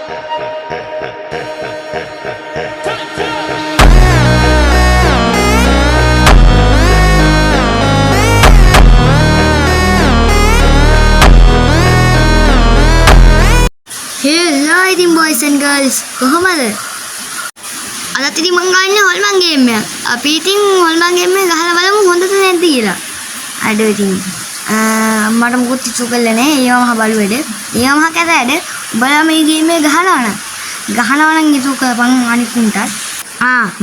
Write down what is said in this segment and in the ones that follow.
Hello ඉතින් boys and girls කොහමද? අදත් ඉතින් මං ගන්න හොල්මන් ගේම් එකක්. අපි ඉතින් හොල්මන් ගේම් එක ගහලා බලමු හොඳද නැද්ද කියලා. අද ඉතින් මට මුකුත් ඉසු කළේ නැහැ. ඒවා මහ බලුවේද. ඒවා මහ කැතෑද. උඹලා මේ ගේම් එක ගහනවා නම් ඉසු කරපන් අනිත් උන්ටත්.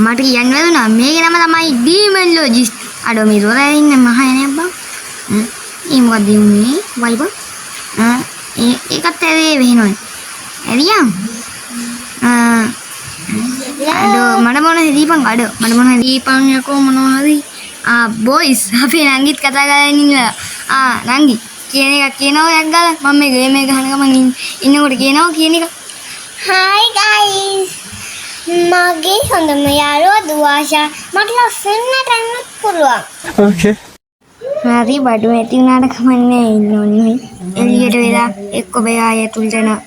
මට කියන්න වැදුනා මේකේ නම තමයි Demon Logist. අද මේ රොරේ ඉන්න මහ එනේ බං. ඒ මොකද උනේ? වයිබ. ඒකත් ඇරේ වෙනවා. එරියම් අඩෝ මට මොන දීපන් අඩෝ මට මොන දීපන් යකෝ මොනවා හරි බොයිස් අපි නංගිත් කතා කරගෙන ඉන්නවා නංගි කියන එක කියනවා යක් ගාලා මම මේ ගේම් එක ගහන ගමන් ඉන්නකොට කියනවා කියන එක Hi guys මගේ හොඳම යාළුවා දුවාෂා මට ලස්සනට යන්නත් පුළුවන් Okay. හරි බඩු ඇති උනාට කමන්නේ ඉන්න ඕනේ එළියට වෙලා එක්ක බයා යතුල්ට යන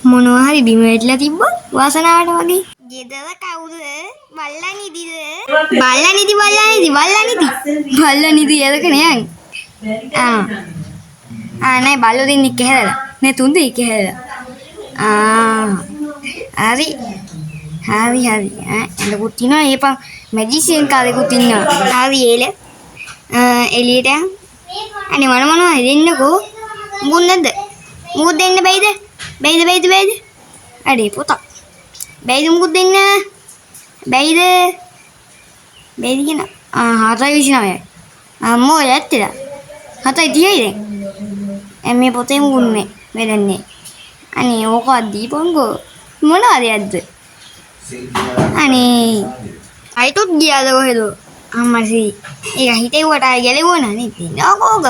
මොනවා හරි බිම වැටිලා තිබ්බොත් වාසනාවට වගේ. ගෙදර කවුද? බල්ලනිදිද? බල්ලනිදි එදක නෑ. නෑ බල්ලෝ දෙන්නෙක් කැහැරලා. නෑ තුන් දෙනෙක් කැහැරලා. හරි. එතකොට තියනවා ඒපන් මැජිසියන් කාලෙකුත් ඉන්නවා. හරි ඒල. එළියට අනේ මොනවා දෙන්නකෝ. මුකුත් නැද්ද? මුකුත් දෙන්න බැයිද? බැයිද අඩේ පුතා බැයිද මුකුත් දෙන්න බැයිද කියන 7:29යි අම්මෝ යත්තේ 7:30යි දැන් මේ පොතේ මුකුන්නේ වෙලන්නේ අනේ ඕක දීපන්කෝ මොනවද යද්ද අනේ අයිතුත් ගියාද කොහෙද අම්මසි ඒක හිතේවට ආයි ගැලෙවුණා නේ නෝකෝක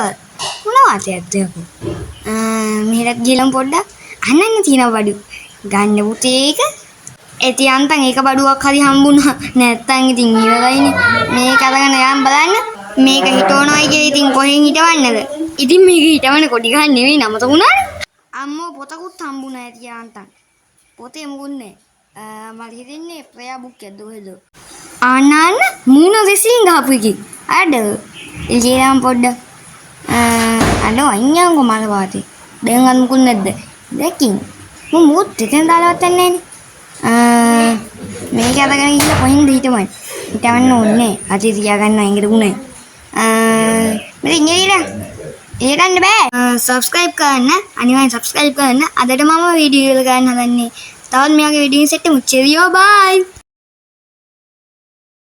මොනවද යද්ද මෙහෙට ගිලම් පොඩ්ඩක් අනන්න තියෙන බඩු ගන්න පුතේ ඒක ඇති අන්තන් ඒක බඩුවක් හරි හම්බුණා නැත්තම් ඉතින් ඉවරයිනේ මේක අරගෙන යන් බලන්න මේක හිටවනවයි කියලා ඉතින් කොහෙන් හිටවන්නද ඉතින් මේක හිටවන්න කොටි ගන්න නෙවෙයි නමත වුණානේ අම්මෝ පොතකුත් හම්බුණා ඇති අන්තන් පොතේ මුගුන්නේ මට හිතෙන්නේ ප්‍රයා බුක් එකද කොහෙද ආනන්න මූණ වෙසින් ගහපු එකේ අඩ ඉලියම් පොඩ්ඩ අඩෝ අයියන්කෝ මල වාතේ දැන් අන්න මුකුත් නැද්ද දැකින් මුත් දෙතෙන් දාලවත් නැහැ මේක අරගෙන ගිහලා කොහෙන්ද හිටවන්න ඕනේ අතේ තියාගන්න ඇඟට ගුණයි මෙතන ඉන්නේ ඒ ගන්න බෑ subscribe කරන්න අනිවාර්යෙන් subscribe කරන්න අදට මම වීඩියෝ එක ගන්න හදන්නේ තවත් මෙයාගේ වීඩියෝ සෙට් එක මුච්චෙරියෝ බයි